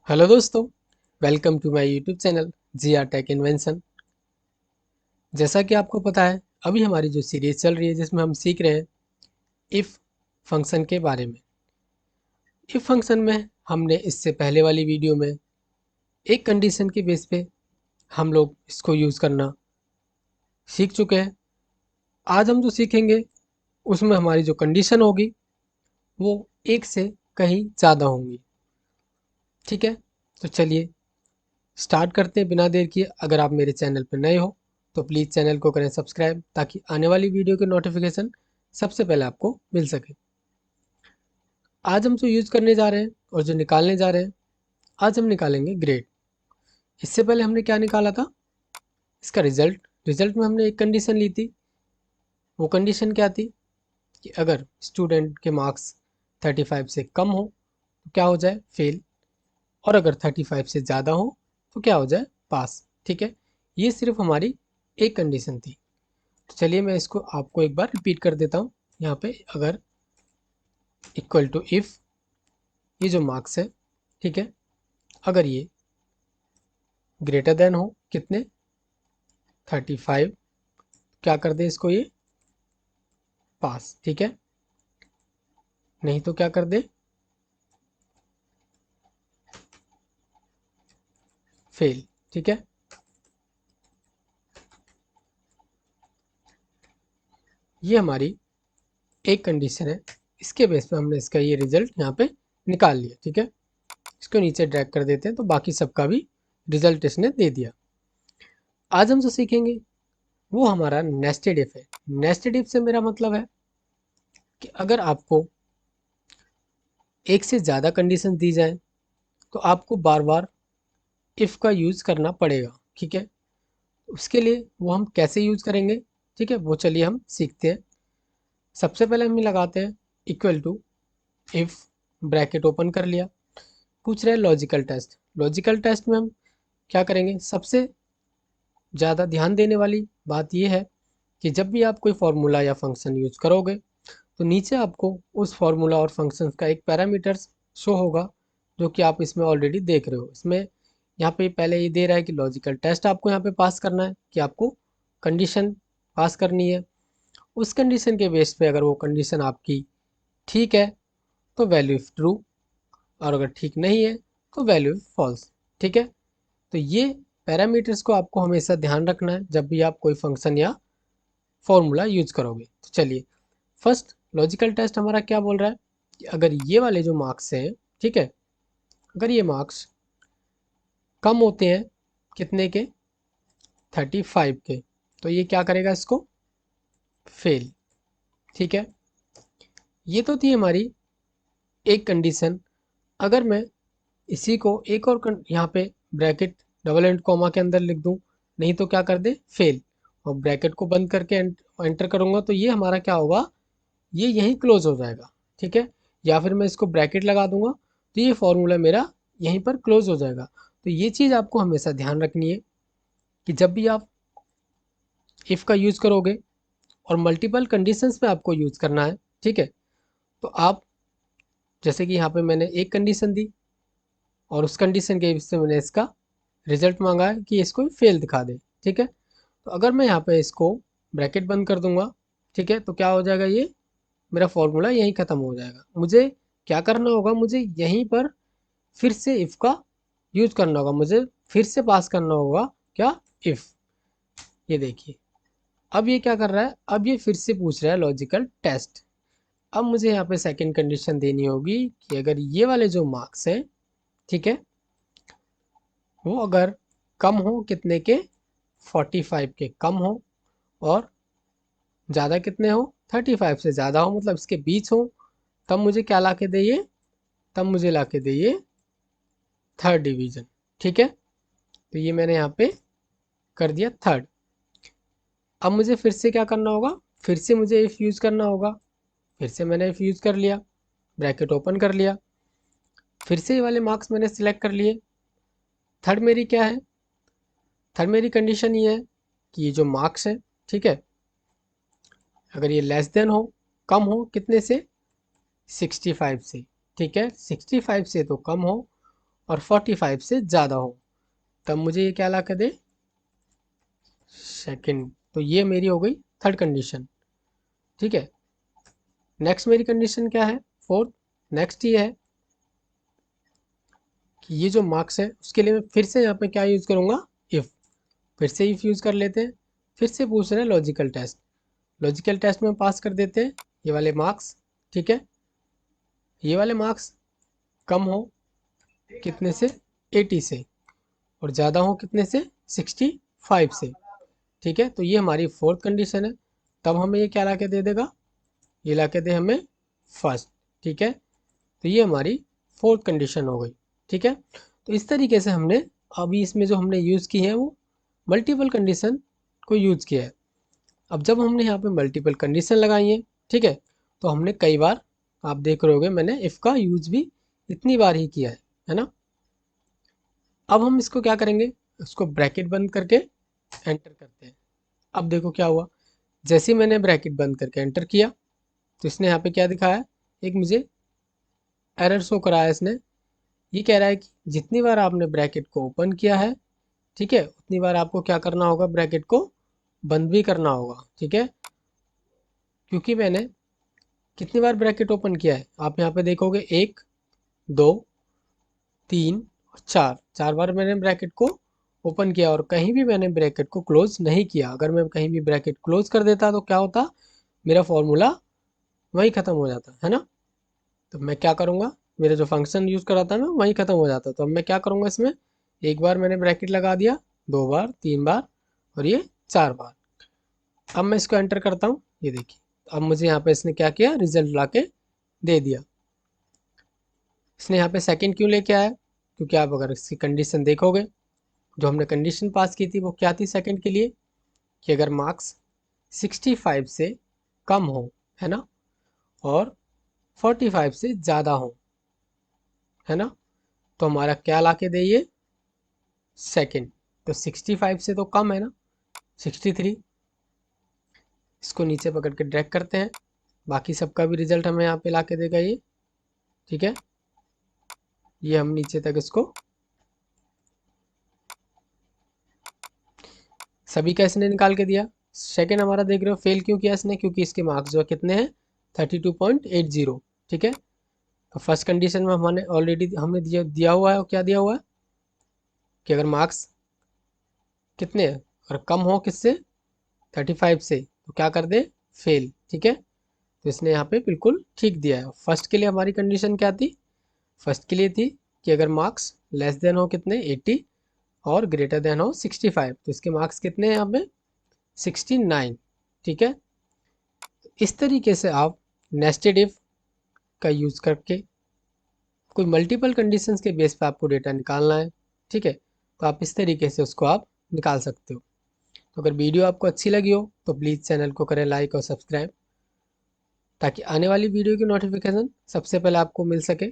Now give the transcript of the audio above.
Hello दोस्तों, welcome to my YouTube channel G R tech invention. जैसा कि आपको पता है, अभी हमारी जो सीरीज चल रही है जिसमें हम सीख रहे हैं इफ़ फंक्शन के बारे में। इफ़ फंक्शन में हमने इससे पहले वाली वीडियो में एक कंडीशन के बेस पे हम लोग इसको यूज़ करना सीख चुके हैं। आज हम जो सीखेंगे उसमें हमारी जो कंडीशन होगी वो एक से कहीं ज़्यादा होंगी। ठीक है, तो चलिए स्टार्ट करते हैं बिना देर किए। अगर आप मेरे चैनल पर नए हो तो प्लीज़ चैनल को करें सब्सक्राइब, ताकि आने वाली वीडियो के नोटिफिकेशन सबसे पहले आपको मिल सके। आज हम जो यूज़ करने जा रहे हैं और जो निकालने जा रहे हैं, आज हम निकालेंगे ग्रेड। इससे पहले हमने क्या निकाला था, इसका रिजल्ट। रिजल्ट में हमने एक कंडीशन ली थी। वो कंडीशन क्या थी कि अगर स्टूडेंट के मार्क्स 35 से कम हो तो क्या हो जाए, फेल। और अगर 35 से ज़्यादा हो तो क्या हो जाए, पास। ठीक है, ये सिर्फ हमारी एक कंडीशन थी। तो चलिए मैं इसको आपको एक बार रिपीट कर देता हूँ। यहाँ पे अगर इक्वल टू इफ़, ये जो मार्क्स है, ठीक है, अगर ये ग्रेटर देन हो कितने, 35, क्या कर दे इसको, ये पास। ठीक है, नहीं तो क्या कर दे, फेल। ठीक है, ये हमारी एक कंडीशन है। इसके बेस पे हमने इसका ये रिजल्ट यहाँ पे निकाल लिया। ठीक है, इसको नीचे ड्रैग कर देते हैं तो बाकी सबका भी रिजल्ट इसने दे दिया। आज हम जो सीखेंगे वो हमारा नेस्टेड इफ है। नेस्टेड इफ से मेरा मतलब है कि अगर आपको एक से ज़्यादा कंडीशन दी जाए तो आपको बार बार इफ़ का यूज़ करना पड़ेगा। ठीक है, उसके लिए वो हम कैसे यूज़ करेंगे, ठीक है, वो चलिए हम सीखते हैं। सबसे पहले हम लगाते हैं equal to if, bracket open कर लिया। पूछ रहे हैं लॉजिकल टेस्ट। लॉजिकल टेस्ट में हम क्या करेंगे, सबसे ज़्यादा ध्यान देने वाली बात यह है कि जब भी आप कोई फार्मूला या फंक्शन यूज करोगे तो नीचे आपको उस फार्मूला और फंक्शन का एक पैरामीटर्स शो होगा, जो कि आप इसमें ऑलरेडी देख रहे हो। इसमें यहाँ पे पहले ये दे रहा है कि लॉजिकल टेस्ट आपको यहाँ पे पास करना है, कि आपको कंडीशन पास करनी है। उस कंडीशन के बेस पे अगर वो कंडीशन आपकी ठीक है तो वैल्यू ट्रू, और अगर ठीक नहीं है तो वैल्यू फॉल्स। ठीक है, तो ये पैरामीटर्स को आपको हमेशा ध्यान रखना है जब भी आप कोई फंक्शन या फॉर्मूला यूज करोगे। तो चलिए, फर्स्ट लॉजिकल टेस्ट हमारा क्या बोल रहा है कि अगर ये वाले जो मार्क्स हैं, ठीक है, अगर ये मार्क्स कम होते हैं कितने के, 35 के, तो ये क्या करेगा, इसको फेल। ठीक है, ये तो थी हमारी एक कंडीशन। अगर मैं इसी को एक और यहाँ पे ब्रैकेट डबल एंड कॉमा के अंदर लिख दूँ, नहीं तो क्या कर दे, फेल, और ब्रैकेट को बंद करके एंटर करूँगा तो ये हमारा क्या होगा, ये यहीं क्लोज हो जाएगा। ठीक है, या फिर मैं इसको ब्रैकेट लगा दूंगा तो ये फॉर्मूला मेरा यहीं पर क्लोज हो जाएगा। तो ये चीज़ आपको हमेशा ध्यान रखनी है कि जब भी आप इफ़ का यूज़ करोगे और मल्टीपल कंडीशंस में आपको यूज़ करना है, ठीक है, तो आप जैसे कि यहाँ पे मैंने एक कंडीशन दी और उस कंडीशन के हिस्से मैंने इसका रिजल्ट मांगा है कि इसको फेल दिखा दे। ठीक है, तो अगर मैं यहाँ पे इसको ब्रैकेट बंद कर दूंगा, ठीक है, तो क्या हो जाएगा, ये मेरा फॉर्मूला यहीं ख़त्म हो जाएगा। मुझे क्या करना होगा, मुझे यहीं पर फिर से इफ़ का यूज़ करना होगा, मुझे फिर से पास करना होगा क्या, इफ़। ये देखिए, अब ये क्या कर रहा है, अब ये फिर से पूछ रहा है लॉजिकल टेस्ट। अब मुझे यहाँ पे सेकंड कंडीशन देनी होगी कि अगर ये वाले जो मार्क्स हैं, ठीक है, वो अगर कम हो कितने के, 45 के कम हो, और ज़्यादा कितने हो, 35 से ज़्यादा हो, मतलब इसके बीच हो, तब मुझे क्या ला के दे ये, तब मुझे ला के दे ये थर्ड डिवीज़न। ठीक है, तो ये मैंने यहाँ पे कर दिया थर्ड। अब मुझे फिर से क्या करना होगा, फिर से मुझे इफ़ यूज़ करना होगा। फिर से मैंने इफ़ यूज़ कर लिया, ब्रैकेट ओपन कर लिया, फिर से ये वाले मार्क्स मैंने सिलेक्ट कर लिए। थर्ड मेरी क्या है, थर्ड मेरी कंडीशन ये है कि ये जो मार्क्स है, ठीक है, अगर ये लेस देन हो, कम हो कितने से, 65 से। ठीक है, 65 से तो कम हो, और 45 से ज़्यादा हो, तब मुझे ये क्या ला के दे, सेकंड। तो ये मेरी हो गई थर्ड कंडीशन, ठीक है। नेक्स्ट मेरी कंडीशन क्या है, फोर्थ। नेक्स्ट ये है कि ये जो मार्क्स है उसके लिए मैं फिर से यहाँ पे क्या यूज़ करूँगा, इफ़। फिर से इफ़ यूज़ कर लेते हैं। फिर से पूछ रहे हैं लॉजिकल टेस्ट। लॉजिकल टेस्ट में पास कर देते हैं ये वाले मार्क्स, ठीक है। ये वाले मार्क्स कम हो कितने से, 80 से, और ज़्यादा हो कितने से, 65 से, ठीक है। तो ये हमारी फोर्थ कंडीशन है। तब हमें ये क्या ला के दे देगा, ये ला के दे हमें फर्स्ट, ठीक है। तो ये हमारी फोर्थ कंडीशन हो गई, ठीक है। तो इस तरीके से हमने अभी इसमें जो हमने यूज़ की है वो मल्टीपल कंडीशन को यूज़ किया है। अब जब हमने यहाँ पे मल्टीपल कंडीशन लगाई है, ठीक है, तो हमने कई बार, आप देख रहे होगे मैंने इफ़ का यूज़ भी इतनी बार ही किया है ना। अब हम इसको क्या करेंगे, इसको ब्रैकेट बंद करके एंटर करते हैं। अब देखो क्या हुआ, जैसे ही मैंने ब्रैकेट बंद करके एंटर किया तो इसने यहाँ पे क्या दिखाया, एक मुझे एरर शो कराया इसने। ये कह रहा है कि जितनी बार आपने ब्रैकेट को ओपन किया है, ठीक है, उतनी बार आपको क्या करना होगा, ब्रैकेट को बंद भी करना होगा, ठीक है। क्योंकि मैंने कितनी बार ब्रैकेट ओपन किया है, आप यहाँ पे देखोगे 1 2 3 और 4, 4 बार मैंने ब्रैकेट को ओपन किया और कहीं भी मैंने ब्रैकेट को क्लोज नहीं किया। अगर मैं कहीं भी ब्रैकेट क्लोज कर देता तो क्या होता, मेरा फॉर्मूला वहीं ख़त्म हो जाता है ना। तो मैं क्या करूँगा, मेरा जो फंक्शन यूज़ कर रहा था मैं वहीं ख़त्म हो जाता। तो अब मैं क्या करूँगा, इसमें एक बार मैंने ब्रैकेट लगा दिया, 2 बार, 3 बार और ये 4 बार। अब मैं इसको एंटर करता हूँ, ये देखिए अब मुझे यहाँ पे इसने क्या किया, रिजल्ट ला के दे दिया। इसने यहाँ पे सेकंड क्यों लेके आया, क्योंकि आप अगर इसकी कंडीशन देखोगे, जो हमने कंडीशन पास की थी वो क्या थी सेकंड के लिए, कि अगर मार्क्स 65 से कम हो, है ना, और 45 से ज़्यादा हो, है ना, तो हमारा क्या ला के दे ये, सेकंड। तो 65 से तो कम है ना, 63। इसको नीचे पकड़ के ड्रैग करते हैं, बाकी सबका भी रिजल्ट हमें यहाँ पे ला के देगा ये, ठीक है। ये हम नीचे तक इसको सभी का इसने निकाल के दिया। सेकंड हमारा देख रहे हो फेल क्यों किया इसने, क्योंकि इसके मार्क्स जो है कितने हैं, 32.80, ठीक है। तो फर्स्ट कंडीशन में हमने ऑलरेडी हमने दिया हुआ है, और क्या दिया हुआ है कि अगर मार्क्स कितने हैं और कम हो किससे, 35 से, तो क्या कर दे, फेल, ठीक है। तो इसने यहाँ पे बिल्कुल ठीक दिया है। फर्स्ट के लिए हमारी कंडीशन क्या थी, फर्स्ट के लिए थी कि अगर मार्क्स लेस देन हो कितने, 80, और ग्रेटर देन हो 65, तो इसके मार्क्स कितने हैं यहाँ पे, 69, ठीक है। इस तरीके से आप नेस्टेड इफ का यूज़ करके कोई मल्टीपल कंडीशंस के बेस पे आपको डेटा निकालना है, ठीक है, तो आप इस तरीके से उसको आप निकाल सकते हो। तो अगर वीडियो आपको अच्छी लगी हो तो प्लीज़ चैनल को करें लाइक और सब्सक्राइब, ताकि आने वाली वीडियो की नोटिफिकेशन सबसे पहले आपको मिल सके।